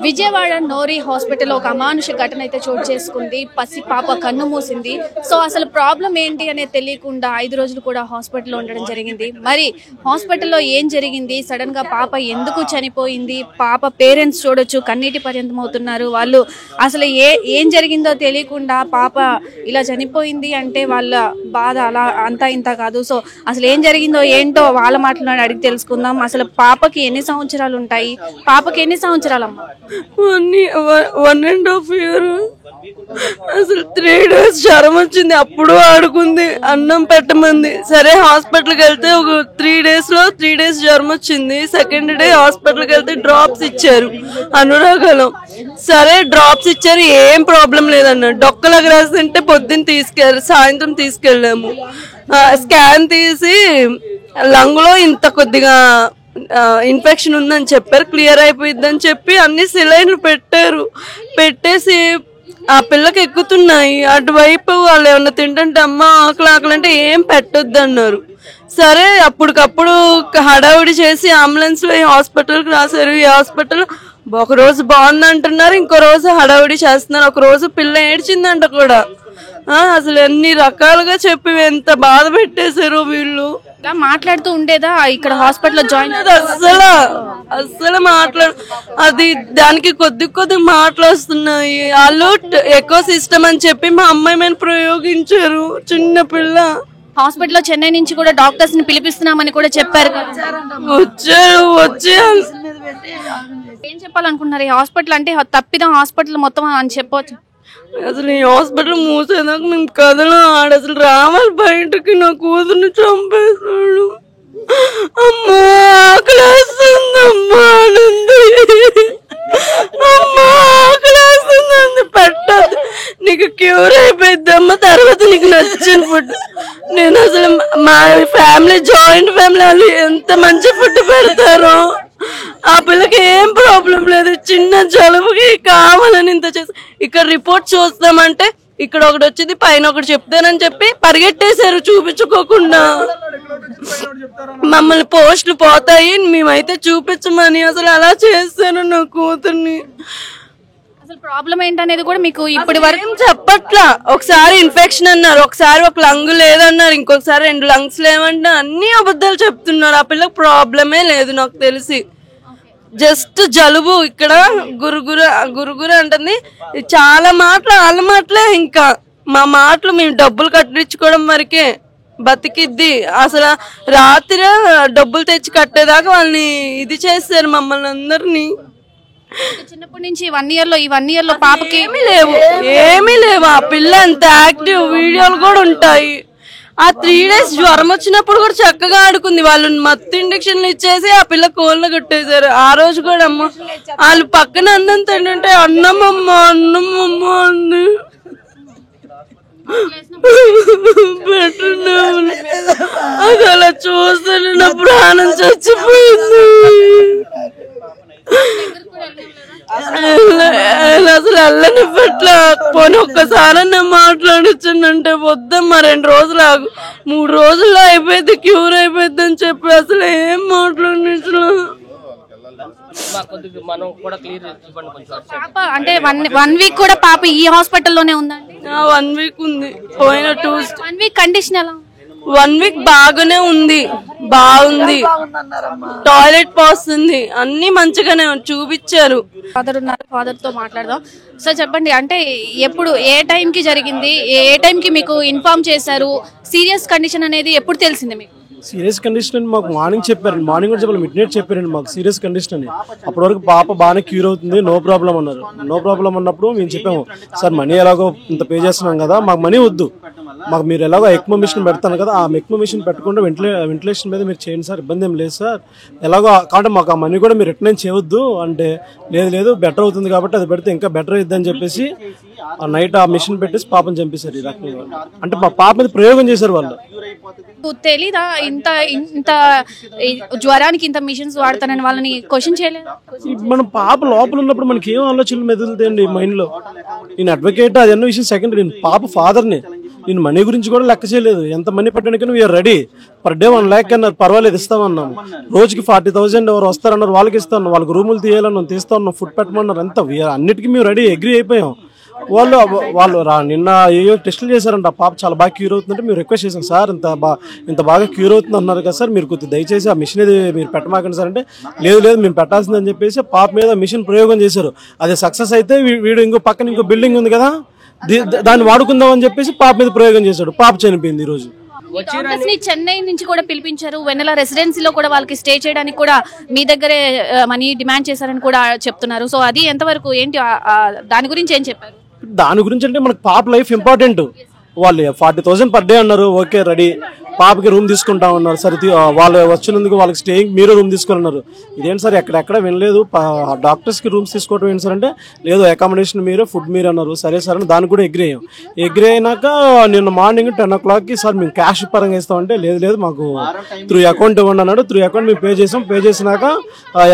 Vijayawada Nori hospital ఒక అమానుష ఘటన అయితే చోటు చేసుకుంది. పసి పాప కన్ను మూసింది. సో అసలు ప్రాబ్లం ఏంటి అనేది తెలియకుండా 5 రోజులు కూడా హాస్పిటల్లో ఉండడం జరిగింది. మరి హాస్పిటల్లో ఏం జరిగింది, సడన్ గా పాప ఎందుకు చనిపోయింది, పాప పేరెంట్స్ చూడొచ్చు కన్నీటి పర్యంతం అవుతున్నారు. వాళ్ళు అసలు ఏం జరిగిందో తెలియకుండా పాప ఇలా చనిపోయింది అంటే వాళ్ళ బాధ అలా అంతా ఇంత కాదు. సో అసలు ఏం జరిగిందో ఏంటో వాళ్ళ మాటలను అడిగి తెలుసుకుందాం. అసలు పాపకి ఎన్ని సంవత్సరాలు ఉంటాయి, పాపకి ఎన్ని సంవత్సరాలమ్మా? 1.5 years. అసలు 3 days జ్వరం వచ్చింది. అప్పుడు ఆడుకుంది, అన్నం పెట్టమంది. సరే హాస్పిటల్కి వెళ్తే ఒక 3 days జ్వరం వచ్చింది. సెకండ్ డే హాస్పిటల్కి వెళ్తే డ్రాప్స్ ఇచ్చారు అనురాగలం. సరే డ్రాప్స్ ఇచ్చారు, ఏం ప్రాబ్లం లేదన్న. డొక్కలకు రాసింటే పొద్దున్న సాయంత్రం తీసుకెళ్ళాము. స్కాన్ తీసి లంగ్లో ఇంత కొద్దిగా ఇన్ఫెక్షన్ ఉందని చెప్పారు. క్లియర్ అయిపోయిద్దని చెప్పి అన్ని సిలైన్లు పెట్టేసి ఆ పిల్లకి ఎక్కుతున్నాయి. అటువైపు వాళ్ళు ఏమన్నా తింటుంటే అమ్మ ఆకలి అంటే ఏం పెట్టొద్దు అన్నారు. సరే అప్పటికప్పుడు హడావుడి చేసి అంబులెన్స్ లో ఈ హాస్పిటల్కి రాశారు. ఈ హాస్పిటల్ ఒక రోజు బాగుంది అంటున్నారు, ఇంకో రోజు హడావుడి చేస్తున్నారు. ఒక రోజు పిల్ల ఏడ్చిందంట కూడా. అసలు ఎన్ని రకాలుగా చెప్పి ఎంత బాధ పెట్టేశారు వీళ్ళు. మాట్లాడుతూ ఉండేదా ఇక్కడ హాస్పిటల్లో జాయిన్? అస్సలు అది దానికి కొద్ది మాటలు వస్తున్నాయి. వాళ్ళు ఎకో సిస్టమ్ అని చెప్పి మా అమ్మాయి మీద ప్రయోగించారు. చిన్న పిల్ల హాస్పిటల్లో చెన్నై నుంచి కూడా డాక్టర్స్ ని పిలిపిస్తున్నామని కూడా చెప్పారు. వచ్చి ఏం చెప్పాలనుకుంటున్నారు? ఈ హాస్పిటల్ అంటే తప్పిదం హాస్పిటల్ మొత్తం అని చెప్పవచ్చు. అసలు ఈ హాస్పిటల్ మూసేదాకా మేము కథలో అసలు రావాలి బయటకి. నా కూతుర్ని చంపేస్తాడు. అమ్మా ఆకలేస్తుందమ్మా, అమ్మా ఆకలేస్తుందండి, పెట్టద్దు, నీకు క్యూర్ అయిపోయిద్దమ్మా, తర్వాత నీకు నచ్చిన ఫుడ్. నేను అసలు మా ఫ్యామిలీ జాయింట్ ఫ్యామిలీ వాళ్ళు ఎంత మంచి ఫుడ్ పెడతారో. ఆ పిల్లకి ఏం ప్రాబ్లం లేదు, చిన్న జలుబుకి కావాలని ఇంత చేసి. ఇక్కడ రిపోర్ట్ చూస్తామంటే ఇక్కడ ఒకటి వచ్చింది, పైన ఒకటి చెప్తానని చెప్పి పరిగెట్టేశారు చూపించుకోకుండా. మమ్మల్ని పోస్టులు పోతాయి మేమైతే చూపించమని అసలు అలా చేశాను నా కూతుర్ని. అసలు ప్రాబ్లం ఏంటనేది కూడా మీకు ఇప్పటి వరకు చెప్పట్లా. ఒకసారి ఇన్ఫెక్షన్ అన్నారు, ఒకసారి ఒక లంగ్ లేదన్నారు, ఇంకొకసారి 2 lungs లేవంటే అన్ని అబద్ధాలు చెప్తున్నారు. ఆ పిల్లకి ప్రాబ్లమే లేదు నాకు తెలిసి. జస్ట్ జలుబు. ఇక్కడ గురుగురు అంటుంది. చాలా మాటలు వాళ్ళ మాటలే. ఇంకా మా మాటలు మేము డబ్బులు కట్టించుకోవడం వరకే బతికిద్ది. అసలు రాత్రి డబ్బులు తెచ్చి కట్టేదాకా వాళ్ళని ఇది చేస్తారు మమ్మల్ని అందరినీ. చిన్నప్పటి నుంచి ఈ 1 year లో పాపకి ఏమీ లేవు. ఆ పిల్ల ఎంత యాక్టివ్, వీడియోలు కూడా ఉంటాయి. ఆ 3 days జ్వరం వచ్చినప్పుడు కూడా చక్కగా ఆడుకుంది. వాళ్ళు మత్తు ఇంజక్షన్లు ఇచ్చేసి ఆ పిల్ల కోళ్ళు కొట్టేశారు. ఆ రోజు కూడా అమ్మ వాళ్ళు పక్కన అన్నం తింటుంటే అన్నమమ్మ అంది. పెట్టున్నాము అది అలా చూస్తాను నా ప్రాణం చచ్చిపోయింది. అసలు అల్లని పట్ల పోనీ ఒక్కసారన్నా మాట్లాడొచ్చుందంటే వద్దమ్మా 2 రోజులు ఆగు, 3 రోజుల్లో అయిపోయింది, క్యూర్ అయిపోయింది అని చెప్పి అసలు ఏం మాట్లాడించు. పాప అంటే 1 week కూడా పాప ఈ హాస్పిటల్లోనే ఉందండి? 1 week ఉంది. పోయిన 1 week కండిషన్ ఎలా? 1 week బాగానే ఉంది, బాగుంది, టాయిలెట్ పోస్తుంది, అన్ని మంచిగానే చూపించారు. ఫాదర్ ఉన్నారు, ఫాదర్ తో మాట్లాడదాం. సో చెప్పండి, అంటే ఎప్పుడు ఏ టైం కి జరిగింది, ఏ టైం కి మీకు ఇన్ఫార్మ్ చేశారు? సీరియస్ కండిషన్ అనేది ఎప్పుడు తెలిసింది మీకు? సీరియస్ కండిషన్ అని మాకు మార్నింగ్ చెప్పారండి. మార్నింగ్ కూడా చెప్పాలి, మిడ్ నైట్ చెప్పారండి మాకు సీరియస్ కండిషన్ అని. అప్పటి వరకు పాప బాగానే క్యూర్ అవుతుంది, నో ప్రాబ్లం అన్నారు. నో ప్రాబ్లం అన్నప్పుడు మేము చెప్పాము, సార్ మనీ ఎలాగో ఇంత పే చేస్తున్నాం కదా, మాకు మనీ వద్దు, మాకు మీరు ఎలాగో ఎక్మో మిషన్ పెడతాను కదా, ఆ ఎక్మో మిషన్ పెట్టకుండా వెంటిలేషన్ మీద మీరు చేయండి సార్, ఇబ్బంది ఏం లేదు సార్, ఎలాగో కాబట్టి మాకు ఆ మనీ కూడా మీరు రిటర్న్ చేయవద్దు అంటే, లేదు బెటర్ అవుతుంది కాబట్టి అది పెడితే ఇంకా బెటర్ అవుతుంది అని చెప్పేసి ఆ నైట్ ఆ మిషన్ పెట్టేసి పాపని చంపేశారు. ఈ రకంగా అంటే మా పాప మీద ప్రయోగం చేశారు వాళ్ళు. తెలీదా ఇంత జ్వరానికి ఇంత మిషన్స్ వాడతానని వాళ్ళని క్వశ్చన్ చేయలేదు? మనం పాప లోపల ఉన్నప్పుడు మనకి ఏం ఆలోచనలు మెదులుతాయండి మైండ్ లో. నేను అడ్వకేట్ అది అన్న విషయం సెకండరీ, నేను పాప ఫాదర్ని. నేను మనీ గురించి కూడా లెక్క చేయలేదు, ఎంత మనీ పెట్టడానికి we are ready, per day 1 lakh అన్నారు, పర్వాలేదు ఇస్తామన్నాము. రోజుకి 40,000 ఎవరు వస్తారన్నారు, వాళ్ళకి ఇస్తాను, వాళ్ళకి రూములు తీయాలన్నాం, తీస్తా ఉన్నాం, ఫుడ్ పెట్టమన్నారు, అంతా అన్నిటికీ మేము రెడీ అగ్రీ అయిపోయాం. వాళ్ళు నిన్న ఏయో టెస్టులు చేశారంట, పాప చాలా బాగా క్యూర్ అవుతుందంటే మేము రిక్వెస్ట్ చేసాం, సార్ ఇంత బాగా క్యూర్ అవుతుంది అన్నారు కదా సార్, మీరు కొద్దిగా దయచేసి ఆ మిషన్ ఇది మీరు పెట్టమాకండి సార్ అంటే, లేదు మేము పెట్టాల్సిందని చెప్పేసి పాప మీద మిషన్ ప్రయోగం చేశారు. అది సక్సెస్ అయితే వీడు పక్కన ఇంకో బిల్డింగ్ ఉంది కదా, దాన్ని వాడుకుందాం అని చెప్పేసి పాప మీద ప్రయోగం చేశాడు, పాప చనిపోయింది. ఈ రోజు చెన్నై నుంచి కూడా పిలిపించారు, వెన్నెల రెసిడెన్సీలో కూడా వాళ్ళకి స్టే చేయడానికి కూడా మీ దగ్గరే మనీ డిమాండ్ చేశారని కూడా చెప్తున్నారు. సో అది ఎంతవరకు ఏంటి, దాని గురించి ఏం చెప్పారు? దాని గురించి అంటే మనకు పాప లైఫ్ ఇంపార్టెంట్. వాళ్ళు 40,000 పర్ డే అన్నారు, ఓకే రెడీ, పాపకి రూమ్ తీసుకుంటా ఉన్నారు, సరే వాళ్ళు వచ్చినందుకు వాళ్ళకి స్టేయింగ్ మీరు రూమ్ తీసుకున్నారు. ఇదేంటి సార్ ఎక్కడెక్కడ వినలేదు, డాక్టర్స్కి రూమ్స్ తీసుకోవడం ఏంటి సార్ అంటే, లేదు అకామిడేషన్ మీరే, ఫుడ్ మీరు అన్నారు. సరే సార్ అని దానికి కూడా ఎగ్రీ అయ్యాం. ఎగ్రీ అయినాక నిన్న మార్నింగ్ 10 o'clockకి సార్ మేము క్యాష్ పరంగా ఇస్తామంటే, లేదు మాకు త్రూ అకౌంట్ ఇవ్వండి అన్నాడు. త్రూ అకౌంట్ మేము పే చేసాం. పే చేసినాక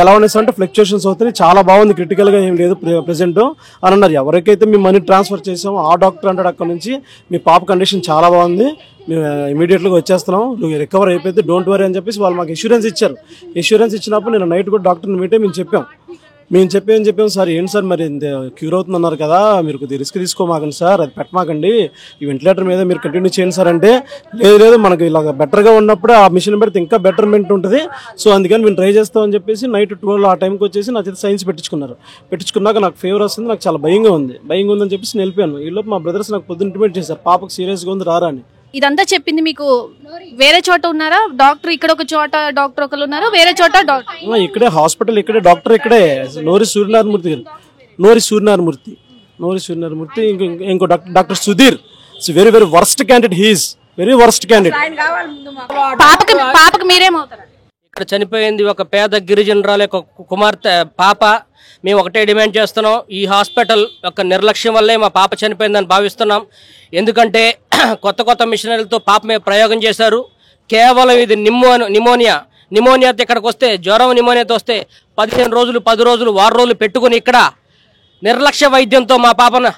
ఎలా ఉన్నాయి సార్ అంటే, ఫ్లక్చుయేషన్స్ అవుతున్నాయి, చాలా బాగుంది, క్రిటికల్గా ఏం లేదు ప్రెసెంట్ అని అన్నారు. ఎవరికైతే మేము మనీ ట్రాన్స్ఫర్ చేసామో ఆ డాక్టర్ అంటాడు అక్కడ నుంచి, మీ పాప కండిషన్ చాలా బాగుంది, మేము ఇమీడియట్గా వచ్చేస్తున్నాం, నువ్వు రికవర్ అయిపోతే డోంట్ వరీ అని చెప్పేసి వాళ్ళు మాకు ఇన్సూరెన్స్ ఇచ్చారు. ఇన్సూరెన్స్ ఇచ్చినప్పుడు నేను నైట్ కూడా డాక్టర్ని మీటే మేము చెప్పాం సార్, ఏంటి సార్ మరి ఇంత క్యూర్ అవుతుంది అన్నారు కదా, మీరు కొద్దిగా రిస్క్ తీసుకోమాకండి సార్, అది పెట్టమాకండి, ఈ వెంటిలేటర్ మీద మీరు కంటిన్యూ చేయండి సార్ అంటే, లేదు మనకి ఇలాగ బెటర్గా ఉన్నప్పుడు ఆ మిషన్ పెడితే ఇంకా బెటర్మెంట్ ఉంటుంది, సో అందుకని మేము ట్రై చేస్తామని చెప్పేసి నైట్ 12 ఆ టైంకి వచ్చేసి నా చేత సైన్స్ పెట్టించుకున్నాక నాకు ఫీవర్ వస్తుంది, నాకు చాలా భయంగా ఉందని చెప్పేసి నేను వెళ్ళిపోయాను. ఈలోపు మా బ్రదర్స్ నాకు పొద్దున్న ఇంటిమేట్ చేశారు, పాపకు సీరియస్గా ఉంది రారా అని. ఇదంతా చెప్పింది మీకు వేరే చోట ఉన్నారా డాక్టర్? ఇక్కడ ఒక చోట డాక్టర్ ఒకరు ఉన్నారు, వేరే చోట డాక్టర్ ఇక్కడే హాస్పిటల్, ఇక్కడే డాక్టర్, ఇక్కడే నోరి సూర్యనారాయణమూర్తి ఇంకో doctor Sudheer. Very very worst candidate, he is very worst candidate. పాపకి మీరేమవుతారు? ఇక్కడ చనిపోయింది ఒక పేద గిరిజనురాలు యొక్క కుమార్తె పాప. మేము ఒకటే డిమాండ్ చేస్తున్నాం, ఈ హాస్పిటల్ యొక్క నిర్లక్ష్యం వల్లే మా పాప చనిపోయిందని భావిస్తున్నాం. ఎందుకంటే కొత్త మిషనరీలతో పాప మీద ప్రయోగం చేశారు. కేవలం ఇది నిమోనియాతో ఇక్కడికి వస్తే, జ్వరం నిమోనియాతో వస్తే 15 రోజులు 10 రోజులు వారం రోజులు పెట్టుకుని ఇక్కడ నిర్లక్ష్య వైద్యంతో మా పాపను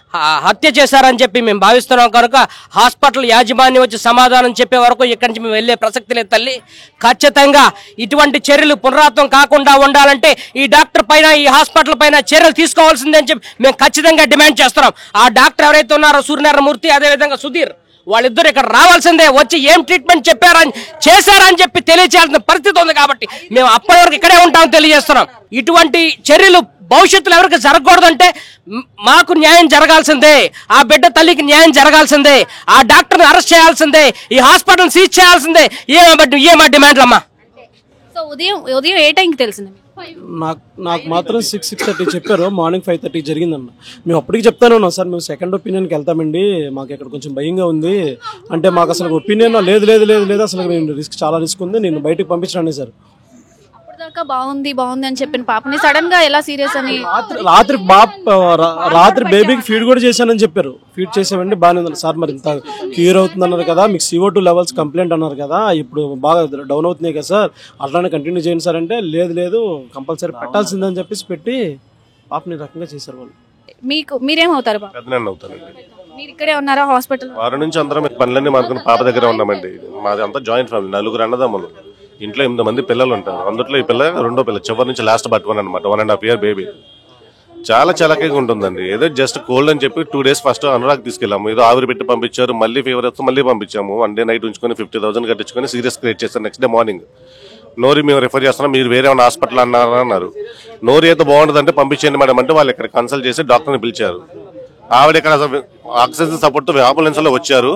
హత్య చేశారని చెప్పి మేము భావిస్తున్నాం. కనుక హాస్పిటల్ యాజమాన్యం వచ్చి సమాధానం చెప్పే వరకు ఇక్కడి నుంచి మేము వెళ్లే ప్రసక్తి లేదు తల్లి. ఖచ్చితంగా ఇటువంటి చర్యలు పునరావృతం కాకుండా ఉండాలంటే ఈ డాక్టర్ పైన, ఈ హాస్పిటల్ పైన చర్యలు తీసుకోవాల్సిందని చెప్పి మేము ఖచ్చితంగా డిమాండ్ చేస్తున్నాం. ఆ డాక్టర్ ఎవరైతే ఉన్నారో సూర్యనారాయణమూర్తి, అదేవిధంగా సుధీర్, వాళ్ళిద్దరు ఇక్కడ రావాల్సిందే, వచ్చి ఏం ట్రీట్మెంట్ చేశారని చెప్పి తెలియచేయాల్సిన పరిస్థితి ఉంది. కాబట్టి మేము అప్పటి వరకు ఇక్కడే ఉంటామని తెలియజేస్తున్నాం. ఇటువంటి చర్యలు భవిష్యత్తులో ఎవరికి జరగకూడదంటే మాకు న్యాయం జరగాల్సిందే, ఆ బిడ్డ తల్లికి న్యాయం జరగాల్సిందే, ఆ డాక్టర్ని అరెస్ట్ చేయాల్సిందే, ఈ హాస్పిటల్ సీజ్ చేయాల్సిందే. మా డిమాండ్లు అమ్మా. సో ఉదయం ఏ టైంకి తెలిసింది? నాకు మాత్రం 6:30 చెప్పారు, మార్నింగ్ 5:30 జరిగిందన్న. మేము అప్పటికి చెప్తానే ఉన్నాం, సార్ మేము సెకండ్ ఒపీనియన్కి వెళ్తామండి, మాకు ఇక్కడ కొంచెం భయంగా ఉంది అంటే, మాకు అసలు ఒపీనియన్ లేదు అసలు మేము చాలా రిస్క్ ఉంది, నేను బయటకు పంపించండి సార్. దాకా బాగుంది అని చెప్పిన పాపని సడన్ గా ఎలా సీరియస్ అని, రాత్రి బేబీకి ఫీడ్ కూడా చేశానని చెప్పారు. ఫీడ్ చేసామండి, బాగానే ఉంది సార్, మరి ఇంత క్యూర్ అవుతుంది అన్నారు కదా, మీకు CO2 లెవెల్స్ కంప్లైంట్ అన్నారు కదా, ఇప్పుడు బాగా డౌన్ అవుతున్నాయి కదా సార్, అట్లానే కంటిన్యూ చేయండి సార్ అంటే, లేదు కంపల్సరీ పెట్టాల్సిందని చెప్పేసి పెట్టి పాపని రకంగా చేశారు వాళ్ళు. మీరేమవుతారు? మీరు ఇక్కడే ఉన్నారా హాస్పిటల్? వారం నుంచి అందరం పనులన్నీ మానుకుని పాప దగ్గర ఉన్నామండి. మాది అంతా జాయింట్ ఫ్యామిలీ, 4 అన్నదమ్ములు, ఇంట్లో 8 మంది పిల్లలు ఉంటారు. అందులో ఈ పిల్ల రెండో పిల్ల, చివరి నుంచి లాస్ట్ పట్టుకుని అనమాట, 1.5 year బేబీ. చాలా చలకగా ఉంటుందండి. ఏదో జస్ట్ కోల్డ్ అని చెప్పి 2 days ఫస్ట్ అనురాగ్ తీసుకెళ్ళాము, ఏదో ఆవిరి పెట్టి పంపించారు, మళ్ళీ ఫీవర్ వస్తే మళ్ళీ పంపించాము. 1 day నైట్ ఉంచుకొని 50,000 కట్టించుకొని సీరియస్ క్రియేట్ చేస్తారు. నెక్స్ట్ డే మార్నింగ్ నోరి మేము రిఫర్ చేస్తున్నాం, మీరు వేరే ఉన్న హాస్పిటల్ అన్నారు. నోరి అయితే బాగుంటుందంటే పంపించండి మేడం అంటే, వాళ్ళు ఇక్కడ కన్సల్ట్ చేసి డాక్టర్ని పిలిచారు. ఆవిడ ఇక్కడ ఆక్సిజన్ సపోర్ట్ అంబులెన్స్ లో వచ్చారు,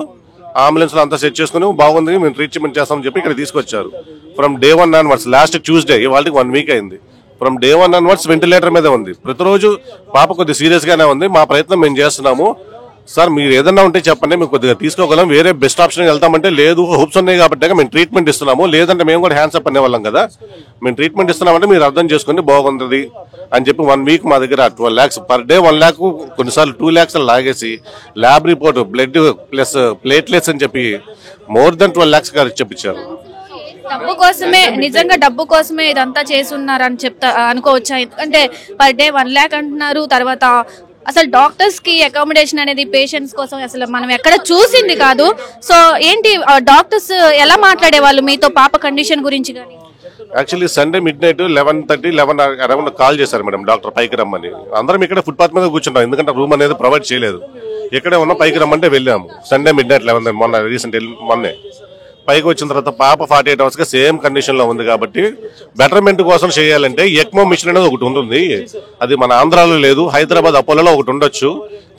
అంబులెన్స్ లో అంతా సెట్ చేసుకుని బాగుంది మేము ట్రీట్మెంట్ చేస్తామని చెప్పి ఇక్కడ తీసుకొచ్చారు. From day 1 onwards, last Tuesday, ఇవాళకి 1 week అయింది. ఫ్రమ్ day 1 onwards వెంటిలేటర్ మీద ఉంది. ప్రతిరోజు పాప కొద్దిగా సీరియస్ గానే ఉంది. మా ప్రయత్నం మేము చేస్తున్నాము. సార్ మీరు ఏదన్నా ఉంటే చెప్పండి, మేము కొద్దిగా తీసుకోగలం, వేరే బెస్ట్ ఆప్షన్ వెళ్తామంటే, లేదు హోప్స్ ఉన్నాయి కాబట్టి మేము ట్రీట్మెంట్ ఇస్తున్నాము, లేదంటే మేము కూడా హ్యాండ్స్ అప్ అనేవాళ్ళం కదా, మేము ట్రీట్మెంట్ ఇస్తున్నామంటే మీరు అర్థం చేసుకుని బాగుంటుంది అని చెప్పి 1 week మా దగ్గర 12 lakhs పర్ డే, 1 lakh కొన్నిసార్లు 2 lakhs లాగేసి, lab report, blood plus platelets అని చెప్పి more than 12 lakhs గారు చెప్పించారు. నిజంగా డబ్బు కోసమే ఇదంతా చేస్తున్నారని అనుకోవచ్చా? ఎందుకంటే పర్ డే 1 lakh అంటున్నారు. తర్వాత అసలు డాక్టర్స్ కి అకామిడేషన్ అనేది పేషెంట్స్ కోసం అసలు మనం ఎక్కడ చూసింది కాదు. సో ఏంటి డాక్టర్స్ ఎలా మాట్లాడేవాళ్ళు మీతో పాప కండిషన్ గురించి? కానీ actually Sunday mid night 11:30 around call చేశారు మేడం డాక్టర్ పైకి రమ్మని. అందరం ఇక్కడ ఫుట్పాత్ మీద కూర్చుంటాం, ఎందుకంటే రూమ్ అనేది ప్రొవైడ్ చేయలేదు. ఎక్కడే ఉన్నా పైకి రమ్మంటే వెళ్ళాము. సండే మిడ్ నైట్ 11 మొన్న రీసెంట్ మొన్నే పైకి వచ్చిన తర్వాత పాప 48 hours గా సేమ్ కండిషన్ లో ఉంది. కాబట్టి బెటర్మెంట్ కోసం చేయాలంటే ఎక్మో మిషన్ అనేది ఒకటి ఉంటుంది. అది మన ఆంధ్రాలో లేదు, హైదరాబాద్ అపోలోలో ఒకటి ఉండొచ్చు,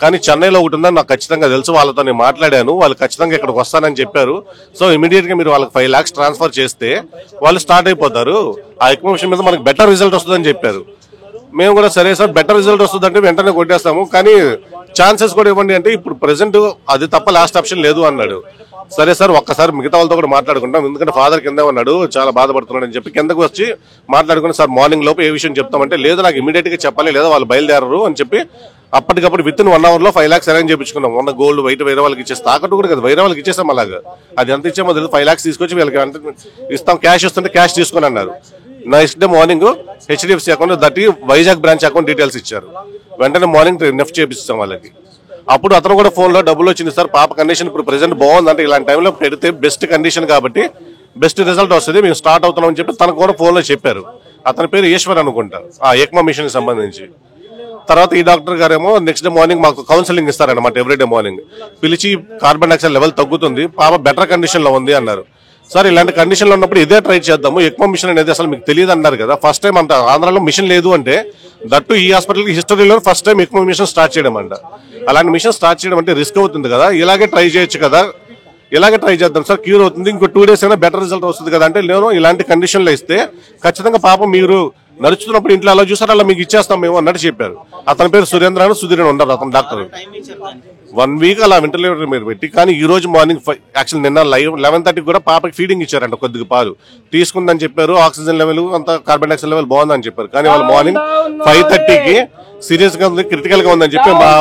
కానీ చెన్నైలో ఒకటి ఉందని నాకు ఖచ్చితంగా తెలుసు. వాళ్ళతో నేను మాట్లాడాను, వాళ్ళు ఖచ్చితంగా ఇక్కడికి వస్తానని చెప్పారు. సో ఇమీడియట్ గా మీరు వాళ్ళకి 5 lakhs ట్రాన్స్ఫర్ చేస్తే వాళ్ళు స్టార్ట్ అయిపోతారు. ఆ ఎక్మో మిషన్ మీద మనకి బెటర్ రిజల్ట్ వస్తుందని చెప్పారు. మేము కూడా సరే సార్ బెటర్ రిజల్ట్ వస్తుందంటే వెంటనే కొట్టేస్తాము, కానీ ఛాన్సెస్ కూడా ఇవ్వండి అంటే ఇప్పుడు ప్రెసెంట్ అది తప్ప లాస్ట్ ఆప్షన్ లేదు అన్నాడు. సరే సార్ ఒక్కసారి మిగతా వాళ్ళతో కూడా మాట్లాడుకుంటాం, ఎందుకంటే ఫాదర్ కింద ఉన్నాడు, చాలా బాధపడుతున్నాడు అని చెప్పి కిందకు వచ్చి మాట్లాడుకుని సార్ మార్నింగ్ లోపు ఏ విషయం చెప్తామంటే లేదు నాకు ఇమీడియట్ గా చెప్పాలి, లేదా వాళ్ళు బయలుదేరరు అని చెప్పి అప్పటికప్పుడు విత్ ఇన్ 1 hour లో 5 lakhs అరేంజ్ చేయించుకున్నాం. ఉన్న గోల్డ్ వైట్ వేరే వాళ్ళకి ఇచ్చేసి తాకట్టు కూడా కదా వేరే వాళ్ళకి ఇచ్చేసాం. అలాగా అది ఎంత ఇచ్చామో తెలియదు. 5 lakhs తీసుకొచ్చి వీళ్ళకి ఇస్తాం, క్యాష్ ఇస్తుంటే క్యాష్ తీసుకుని అన్నారు. Next day morning HDFC account దట్టి వైజాగ్ బ్రాంచ్ అకౌంట్ డీటెయిల్స్ ఇచ్చారు. వెంటనే మార్నింగ్ నెఫ్ట్ చేపిస్తాం వాళ్ళకి. అప్పుడు అతను కూడా ఫోన్ లో డబ్బులు వచ్చింది సార్ పాప కండిషన్ ఇప్పుడు ప్రెసెంట్ బాగుందంటే ఇలాంటి టైంలో పెడితే బెస్ట్ కండిషన్ కాబట్టి బెస్ట్ రిజల్ట్ వస్తుంది, మేము స్టార్ట్ అవుతున్నాం అని చెప్పి తనకు కూడా ఫోన్ లో చెప్పారు. అతని పేరు ఈశ్వర్ అనుకుంటా, ఆ ఎక్మో మిషన్ కి సంబంధించి. తర్వాత ఈ డాక్టర్ గారేమో నెక్స్ట్ డే మార్నింగ్ మాకు కౌన్సిలింగ్ ఇస్తారన్నమాట. ఎవ్రీడే మార్నింగ్ పిలిచి కార్బన్ డైఆక్సైడ్ లెవెల్ తగ్గుతుంది, పాప బెటర్ కండిషన్ లో ఉంది అన్నారు. సార్ ఇలాంటి కండిషన్ లో ఉన్నప్పుడు ఇదే ట్రై చేద్దాము, ఎక్మో మిషన్ అనేది అసలు మీకు తెలియదు అన్నారు కదా. ఫస్ట్ టైం అంట ఆంధ్రాలో మిషన్ లేదు అంటే దట్టు ఈ హాస్పిటల్ కి హిస్టరీలో first time ECMO machine start చేయడం అంట. అలాంటి మిషన్ స్టార్ట్ చేయడం అంటే రిస్క్ అవుతుంది కదా, ఇలాగే ట్రై చేయొచ్చు కదా, ఇలాగే ట్రై చేద్దాం సార్ క్యూర్ అవుతుంది, ఇంకో 2 days అయినా బెటర్ రిజల్ట్ వస్తుంది కదా అంటే నేను ఇలాంటి కండిషన్ లో ఇస్తే ఖచ్చితంగా పాపం మీరు నడుచుతున్నప్పుడు ఇంట్లో అలా చూసారు అలా మీకు ఇచ్చేస్తాం మేము అన్నట్టు చెప్పారు. అతని పేరు సురేంద్ర అని సుధీర్ ఉన్నారు అతను డాక్టర్. 1 week అలా వెంటిలేటర్ మీరు పెట్టి, కానీ ఈ రోజు మార్నింగ్ యాక్చువల్ నిన్న 11:30 కూడా పాపకి ఫీడింగ్ ఇచ్చారంట, కొద్దిగా పాలు తీసుకుందని చెప్పారు. ఆక్సిజన్ లెవెల్ అంతా కార్బన్ డైఆక్సైడ్ లెవెల్ బాగుందని చెప్పారు. కానీ వాళ్ళు మార్నింగ్ 5:30కి సీరియస్ గా ఉంది, క్రిటికల్ గా ఉందని చెప్పి మా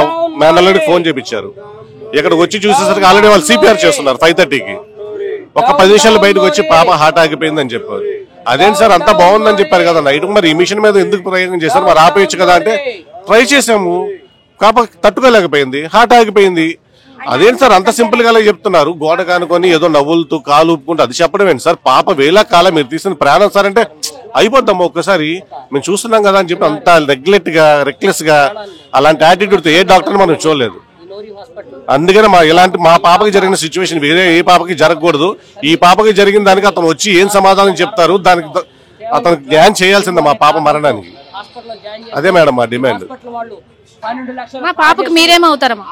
మేనల్లుడికి ఫోన్ చేపించారు. ఇక్కడ వచ్చి చూసేసరికి ఆల్రెడీ వాళ్ళు CPR చేస్తున్నారు 5:30కి. ఒక 10 నిమిషాలు బయటకు వచ్చి పాప హార్ట్ ఆగిపోయిందని చెప్పారు. అదేంటి సార్ అంతా బాగుందని చెప్పారు కదా నైట్, మరి ఈ మిషన్ మీద ఎందుకు ప్రయోగం చేశారు, మరి ఆపేయచ్చు కదా అంటే ట్రై చేసాము, పాప తట్టుకోలేకపోయింది, హార్ట్ ఆగిపోయింది. అదేంటి సార్ అంత సింపుల్ గా చెప్తున్నారు, గోడ కానుకొని ఏదో నవ్వులతో కాలు ఊపుకుంటూ అది చెప్పడం ఏంటి సార్, పాప వేళ కాలం మీరు తీసిన ప్రాణం సార్ అంటే అయిపోద్దాం ఒక్కసారి మేము చూస్తున్నాం కదా అని చెప్పి అంత నెగ్లెక్ట్ గా రెక్లెస్ గా అలాంటి యాటిట్యూడ్ తో ఏ డాక్టర్ మనం చూడలేదు. అందుకనే ఇలాంటి మా పాపకి జరిగిన సిచ్యువేషన్ వేరే ఏ పాపకి జరగకూడదు. ఈ పాపకి జరిగిన దానికి అతను వచ్చి ఏం సమాధానం చెప్తారు, దానికి అతను జ్ఞానం చేయాల్సిందే మా పాప మరణానికి. అదే మేడం మా డిమాండ్. మా పాపకి మీరేమవుతారమ్మా?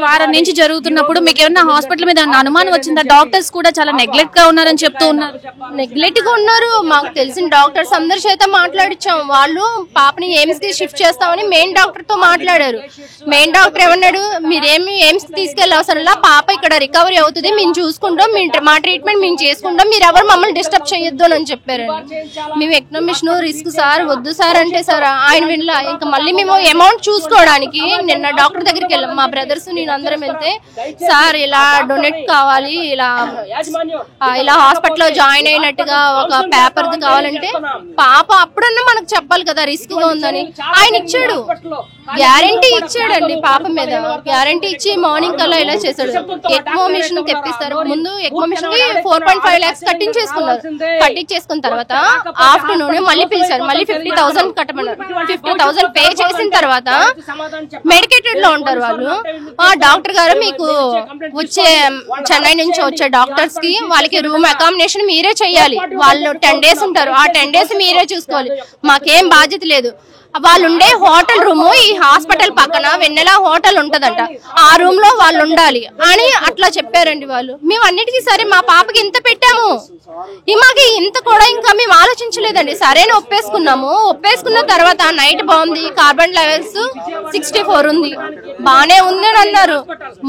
వారం నుంచి జరుగుతున్నప్పుడు మీకు ఏమన్నా హాస్పిటల్ మీద అనుమానం వచ్చిందా? డాక్టర్స్ కూడా చాలా నెగ్లెక్ట్ గా ఉన్నారని చెప్తూ ఉన్నారు. నెగ్లెక్ట్ గా ఉన్నారు, మాకు తెలిసిన డాక్టర్స్ అందరి చేత మాట్లాడిచ్చాం. వాళ్ళు పాపని ఎయిమ్స్ కి షిఫ్ట్ చేస్తామని మెయిన్ డాక్టర్ తో మాట్లాడారు. మెయిన్ డాక్టర్ ఏమన్నాడు, మీరేమి ఎయిమ్స్ కి తీసుకెళ్లే అవసరంలా, పాప ఇక్కడ రికవరీ అవుతుంది, మేము చూసుకుంటాం, మా ట్రీట్మెంట్ మేము చేసుకుంటాం, మీరు ఎవరు మమ్మల్ని డిస్టర్బ్ చేయొద్దు అని చెప్పారండి. మేము ఎకనామిషన్ రిస్క్ సార్ వద్దు సార్ అంటే సార్ ఆయన వినలా. ఇంకా మళ్ళీ మేము అమౌంట్ చూసుకోవడానికి నిన్న డాక్టర్ దగ్గరికి వెళ్ళాం, మా బ్రదర్స్ నేను అందరం వెళ్తే సార్ ఇలా డొనేట్ కావాలి, ఇలా హాస్పిటల్లో జాయిన్ అయినట్టుగా ఒక పేపర్ కావాలంటే పాప అప్పుడన్నా మనకు చెప్పాలి కదా రిస్క్ గా ఉందని. ఆయన ఇచ్చాడు, గ్యారంటీ ఇచ్చాడండి, పాప మీద గ్యారంటీ ఇచ్చి మార్నింగ్ కల్లా ఇలా చేశాడు. ఎక్మో మిషన్ తెప్పిస్తారు, ముందు ఎక్మో మిషన్ కి 4.5 lakhs కట్టించేసుకున్నారు. కట్టించేసుకున్న తర్వాత ఆఫ్టర్నూన్ మళ్ళీ పిలిచారు, మళ్ళీ 50,000 కట్టమన్నారు. 50,000 పే చేసిన తర్వాత మెడికేటెడ్ లో ఉంటారు వాళ్ళు. ఆ డాక్టర్ గారు మీకు వచ్చే చెన్నై నుంచి వచ్చే డాక్టర్స్ కి వాళ్ళకి రూమ్ అకామిడేషన్ మీరే చెయ్యాలి, వాళ్ళు 10 days ఉంటారు, ఆ 10 days మీరే చూసుకోవాలి, మాకేం బాధ్యత లేదు. వాళ్ళు ఉండే హోటల్ రూమ్ ఈ హాస్పిటల్ పక్కన వెన్నెల హోటల్ ఉంటదంట, ఆ రూమ్ లో వాళ్ళు ఉండాలి అని అట్లా చెప్పారండి వాళ్ళు. మేము అన్నిటికీ సరే మా పాపకి ఇంత పెట్టాము, మాకు ఇంత కూడా ఇంకా మేము ఆలోచించలేదండి. సరేనా ఒప్పేసుకున్నాము. ఒప్పేసుకున్న తర్వాత నైట్ బాగుంది, కార్బన్ లెవెల్స్ 64 ఉంది, బానే ఉంది అని అన్నారు.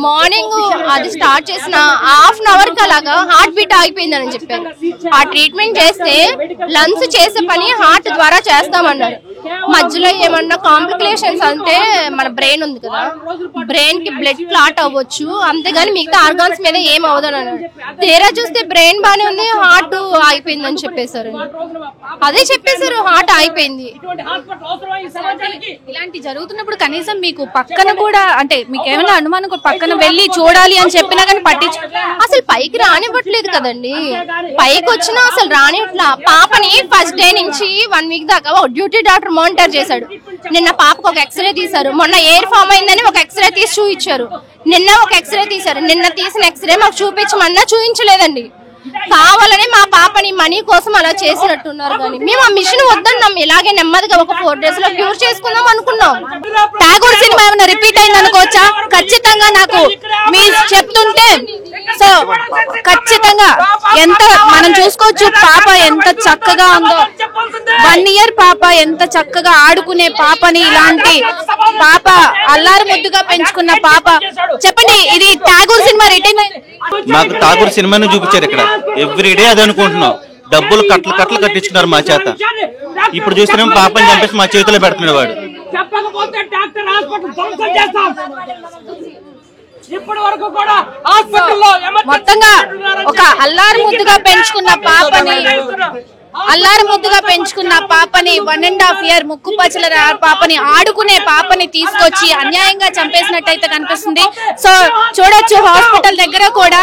మార్నింగ్ అది స్టార్ట్ చేసిన ½ an hour కి అలాగా హార్ట్ బీట్ ఆగిపోయిందని చెప్పారు. ఆ ట్రీట్మెంట్ చేస్తే లంగ్స్ చేసే పని హార్ట్ ద్వారా చేస్తామన్నారు. మధ్యలో ఏమన్నా కాంప్లికేషన్స్ అంటే మన బ్రెయిన్ ఉంది కదా, బ్రెయిన్ కి బ్లడ్ క్లాట్ అవ్వచ్చు, అంతేగాని మిగతా ఆర్గాన్స్ మీద ఏం అవదని అన్నారు. తీరా చూస్తే బ్రెయిన్ బానే ఉంది, హార్ట్ ఆగిపోయింది అని చెప్పేశారు. అదే చెప్పేశారు, హార్ట్ ఆగిపోయింది. ఇలాంటి జరుగుతున్నప్పుడు కనీసం మీకు పక్కన కూడా అంటే మీకు ఏమైనా అనుమానం పక్కన వెళ్ళి చూడాలి అని చెప్పినా కానీ పట్టించు అసలు పైకి రానివ్వట్లేదు కదండి. పైకి వచ్చినా అసలు రానివ్వట్లా. పాపని ఫస్ట్ డే నుంచి 1 వీక్ దాకా ఒక డ్యూటీ డాక్టర్ మానిటర్ చేశాడు. నిన్న పాపకు ఒక ఎక్స్రే తీశారు. మొన్న ఎయిర్ ఫామ్ అయిందని ఒక ఎక్స్రే తీసి చూపించారు. నిన్న ఒక ఎక్స్రే తీశారు. నిన్న తీసిన ఎక్స్రే మాకు చూపించమన్నా చూపించలేదండి. కావాలని మా పాపని మనీ కోసం అలా చేసినట్టున్నారు. కానీ మేము ఆ మిషన్ వద్దన్నాం. ఇలాగే నెమ్మదిగా ఒక 4 days లో క్యూర్ చేసుకుందాం అనుకున్నాం. ఠాగూర్ సినిమా ఏమైనా రిపీట్ అయింది అనుకోవచ్చా? ఖచ్చితంగా నాకు మీరు చెప్తుంటే సో ఖచ్చితంగా ఎంత మనం చూసుకోవచ్చు. పాప ఎంత చక్కగా ఉందో, 1 year పాప ఎంత చక్కగా ఆడుకునే పాపని, ఇలాంటి పాప అల్లారు ముద్దుగా పెంచుకున్న పాప. చెప్పండి, ఇది ఠాగూర్ సినిమా రిటర్న్ మాకు ఠాగూర్ సినిమాను చూపించారు. ఇక్కడ ఎవ్రీడే అది అనుకుంటున్నాం. డబ్బులు కట్టలు కట్టించుకున్నారు మా చేత. ఇప్పుడు చూస్తున్నాం పాపని చంపేసి మా చేతిలో పెడుతున్నాడు వాడు. మొత్తంగా ఒక అల్లారు ముద్దుగా పెంచుకున్న పాపని 1.5 year ముక్కుపచ్చల పాపని ఆడుకునే పాపని తీసుకొచ్చి అన్యాయంగా చంపేసినట్టయితే కనిపిస్తుంది. సో చూడొచ్చు హాస్పిటల్ దగ్గర కూడా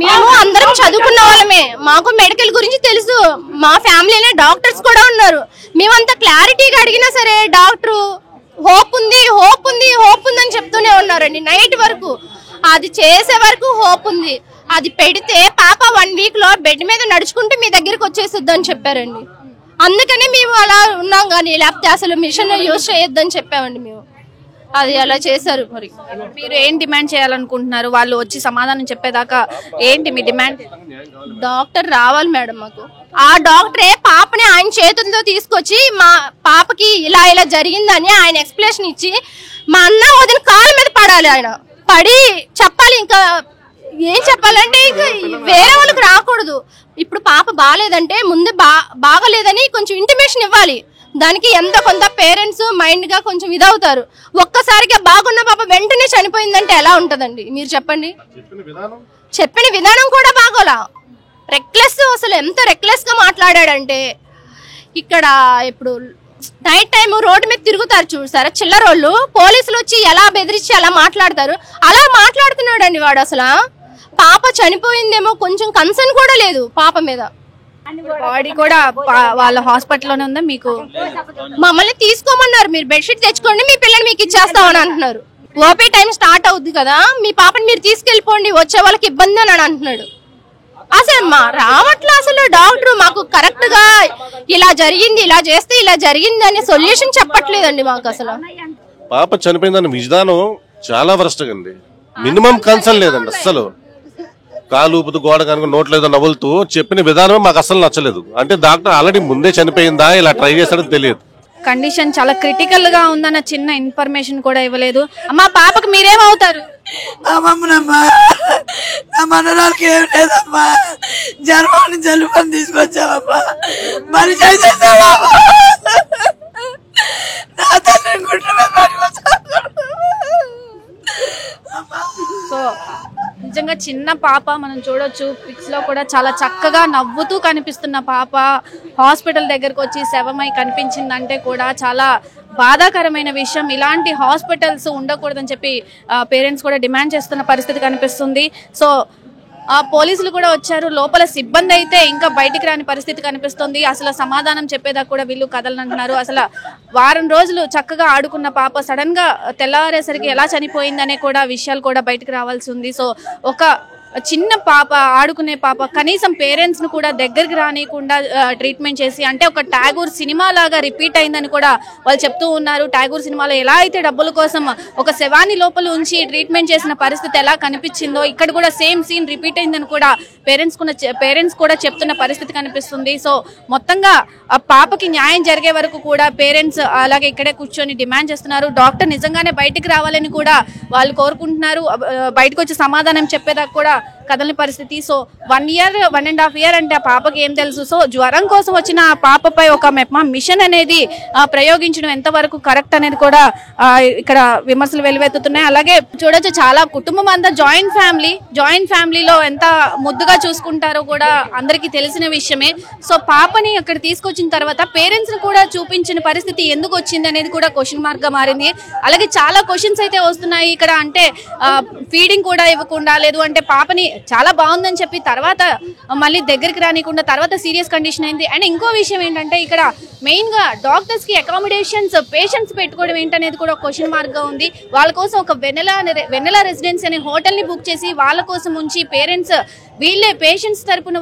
మేము అందరం చదువుకున్న వాళ్ళమే. మాకు మెడికల్ గురించి తెలుసు. మా ఫ్యామిలీలో డాక్టర్స్ కూడా ఉన్నారు. మేమంత క్లారిటీగా అడిగినా సరే డాక్టర్ హోప్ ఉంది అని చెప్తూనే ఉన్నారండి నైట్ వరకు. అది చేసే వరకు హోప్ ఉంది. అది పెడితే పాప 1 week లో బెడ్ మీద నడుచుకుంటూ మీ దగ్గరికి వచ్చేసిద్ది అని చెప్పారండి. అందుకని మేము అలా ఉన్నాం. కానీ లేకపోతే అసలు మిషన్ యూజ్ చేయొద్దని చెప్పామండి మేము. అది అలా చేశారు. మరి మీరు ఏం డిమాండ్ చేయాలనుకుంటున్నారు? వాళ్ళు వచ్చి సమాధానం చెప్పేదాకా ఏంటి మీ డిమాండ్? డాక్టర్ రావాలి మేడం మాకు. ఆ డాక్టరే పాపని ఆయన చేతులతో తీసుకొచ్చి మా పాపకి ఇలా జరిగిందని ఆయన ఎక్స్ప్లెనేషన్ ఇచ్చి మా అన్న వదిన కాళ్ళ మీద పడాలి. ఆయన పడి చెప్పాలి. ఇంకా ఏం చెప్పాలంటే ఇంకా వేరే వాళ్ళకి రాకూడదు. ఇప్పుడు పాప బాగాలేదంటే ముందు బాగలేదని కొంచెం ఇంటిమేషన్ ఇవ్వాలి. దానికి ఎంత కొంత పేరెంట్స్ మైండ్ గా కొంచెం ఇదవుతారు. ఒక్కసారిగా బాగున్న పాప వెంటనే చనిపోయిందంటే ఎలా ఉంటదండి మీరు చెప్పండి. చెప్పిన విధానం కూడా బాగోలా. రెక్లెస్, అసలు ఎంత రెక్లెస్ గా మాట్లాడాడంటే ఇక్కడ ఇప్పుడు నైట్ టైం రోడ్డు మీద తిరుగుతారు చూసారా చిల్లరోళ్ళు, పోలీసులు వచ్చి ఎలా బెదిరించి ఎలా మాట్లాడతారు అలా మాట్లాడుతున్నాడండి వాడు. అసలు పాప చనిపోయిందేమో కొంచెం కన్సర్న్ కూడా లేదు పాప మీద. బాడీ కూడా వాళ్ళ హాస్పిటల్లోనే ఉందా? మీకు మమ్మల్ని తీసుకోమన్నారు. మీరు బెడ్షీట్ తెచ్చుకోండి, మీ పిల్లని మీకు ఇచ్చేస్తామని అంటున్నారు. ఓపీ టైం స్టార్ట్ అవుద్ది కదా, మీ పాపని మీరు తీసుకెళ్ళిపోండి, వచ్చే వాళ్ళకి ఇబ్బంది అని అంటున్నాడు. అసలు రావట్లే అసలు డాక్టర్ మాకు కరెక్ట్ గా ఇలా జరిగింది, ఇలా చేస్తే ఇలా జరిగింది అనే సొల్యూషన్ చెప్పట్లేదండి మాకు. అసలు పాప చనిపోయిందని విధానం చాలా వరస్ట్ అండి. మినిమం కన్సర్న్ లేదండి. అస్సలు కాలు ఊపుతూ గోడ కనుక నోట్లేదో నవ్వులుతూ చెప్పిన విధానం మాకు అసలు నచ్చలేదు. అంటే డాక్టర్ ఆల్రెడీ ముందే చనిపోయిందా, ఇలా ట్రై చేస్తాడని తెలియదు. కండిషన్ చాలా క్రిటికల్ గా ఉందన్న చిన్న ఇన్ఫర్మేషన్ కూడా ఇవ్వలేదు. అమ్మా, పాపకు మీరేమవుతారు? అమ్మమ్మనమ్మా, నా మనరాలకి ఏం లేదమ్మా. జర్మని జలుబని తీసుకొచ్చావమ్మా, మరి చేసేసావా? నా తల్లి సో నిజంగా చిన్న పాప మనం చూడొచ్చు పిక్స్ లో కూడా చాలా చక్కగా నవ్వుతూ కనిపిస్తున్న పాప హాస్పిటల్ దగ్గరకు వచ్చి శవమై కనిపించిందంటే కూడా చాలా బాధాకరమైన విషయం. ఇలాంటి హాస్పిటల్స్ ఉండకూడదని చెప్పి పేరెంట్స్ కూడా డిమాండ్ చేస్తున్న పరిస్థితి కనిపిస్తుంది. సో పోలీసులు కూడా వచ్చారు. లోపల సిబ్బంది అయితే ఇంకా బయటికి రాని పరిస్థితి కనిపిస్తుంది. అసలు సమాధానం చెప్పేదాకా కూడా వీళ్ళు కదలనంటున్నారు. అసలు వారం రోజులు చక్కగా ఆడుకున్న పాప సడన్ గా తెల్లవారేసరికి ఎలా చనిపోయిందనే కూడా విషయాలు కూడా బయటకు రావాల్సి ఉంది. సో ఒక చిన్న పాప, ఆడుకునే పాప, కనీసం పేరెంట్స్ ను కూడా దగ్గరికి రానియకుండా ట్రీట్మెంట్ చేసి, అంటే ఒక ఠాగూర్ సినిమా లాగా రిపీట్ అయిందని కూడా వాళ్ళు చెప్తూ ఉన్నారు. ఠాగూర్ సినిమాలో ఎలా అయితే డబ్బుల కోసం ఒక శవాన్ని లోపల ఉంచి ట్రీట్మెంట్ చేసిన పరిస్థితి ఎలా కనిపించిందో ఇక్కడ కూడా సేమ్ సీన్ రిపీట్ అయిందని కూడా పేరెంట్స్ కూడా చెప్తున్న పరిస్థితి కనిపిస్తుంది. సో మొత్తంగా ఆ పాపకి న్యాయం జరిగే వరకు కూడా పేరెంట్స్ అలాగే ఇక్కడే కూర్చొని డిమాండ్ చేస్తున్నారు. డాక్టర్ నిజంగానే బయటికి రావాలని కూడా వాళ్ళు కోరుకుంటున్నారు. బయటకు వచ్చి సమాధానం చెప్పేదాకా కూడా కదలని పరిస్థితి. సో 1 year 1.5 year అంటే ఆ పాపకి ఏం తెలుసు. సో జ్వరం కోసం వచ్చిన ఆ పాపపై ఒక మెప్మా మిషన్ అనేది ప్రయోగించడం ఎంతవరకు కరెక్ట్ అనేది కూడా ఇక్కడ విమర్శలు వెలువెత్తుతున్నాయి. అలాగే చూడొచ్చు చాలా కుటుంబం అంతా జాయింట్ ఫ్యామిలీలో ఎంత ముద్దుగా చూసుకుంటారో కూడా అందరికీ తెలిసిన విషయమే. సో పాపని అక్కడ తీసుకొచ్చిన తర్వాత పేరెంట్స్ ని కూడా చూపించిన పరిస్థితి ఎందుకు వచ్చింది అనేది కూడా క్వశ్చన్ మార్క్ గా మారింది. అలాగే చాలా క్వశ్చన్స్ అయితే వస్తున్నాయి ఇక్కడ. అంటే ఫీడింగ్ కూడా ఇవ్వకుండా, లేదు అంటే పాపని చాలా బాగుందని చెప్పి తర్వాత మళ్ళీ దగ్గరికి రానికుండా తర్వాత సీరియస్ కండిషన్ అయింది. అండ్ ఇంకో విషయం ఏంటంటే ఇక్కడ మెయిన్ గా డాక్టర్స్ కి అకామిడేషన్స్ పేషెంట్స్ పెట్టుకోవడం ఏంటనేది కూడా క్వశ్చన్ మార్క్ గా ఉంది. వాళ్ళ కోసం ఒక వెన్నెలా రెసిడెన్సీ అనే హోటల్ ని బుక్ చేసి వాళ్ళ కోసం ఉంచి పేరెంట్స్ వీళ్ళే పేషెంట్స్ తరపున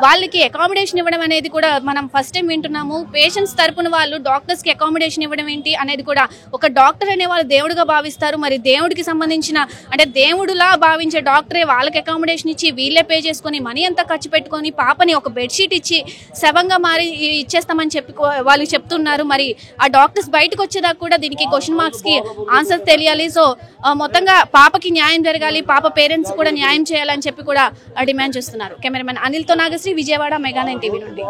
వాళ్ళకి అకామిడేషన్ ఇవ్వడం అనేది కూడా మనం ఫస్ట్ టైం వింటున్నాము. పేషెంట్స్ తరపున వాళ్ళు డాక్టర్స్ కి అకామిడేషన్ ఇవ్వడం ఏంటి అనేది కూడా, ఒక డాక్టర్ అనే వాళ్ళు దేవుడుగా భావిస్తారు. మరి దేవుడికి సంబంధించిన అంటే దేవుడులా భావించే డాక్టరే వాళ్ళకి అకామిడేషన్ ఇచ్చి వీళ్ళే పే చేసుకొని మనీ అంతా ఖర్చు పెట్టుకొని పాపని ఒక బెడ్షీట్ ఇచ్చి శవంగా మారి ఇచ్చేస్తామని చెప్పి వాళ్ళు చెప్తున్నారు. మరి ఆ డాక్టర్స్ బయటకు వచ్చేదాకా కూడా దీనికి క్వశ్చన్ మార్క్స్ కి ఆన్సర్ తెలియాలి. సో మొత్తంగా పాపకి న్యాయం జరగాలి, పాప పేరెంట్స్ కూడా న్యాయం చేయాలని చెప్పి కూడా డిమాండ్ చేస్తున్నారు. కెమెరామెన్ అనిల్తో నాగశ్రీ, విజయవాడ, మెగా 9 టీవీ నుండి.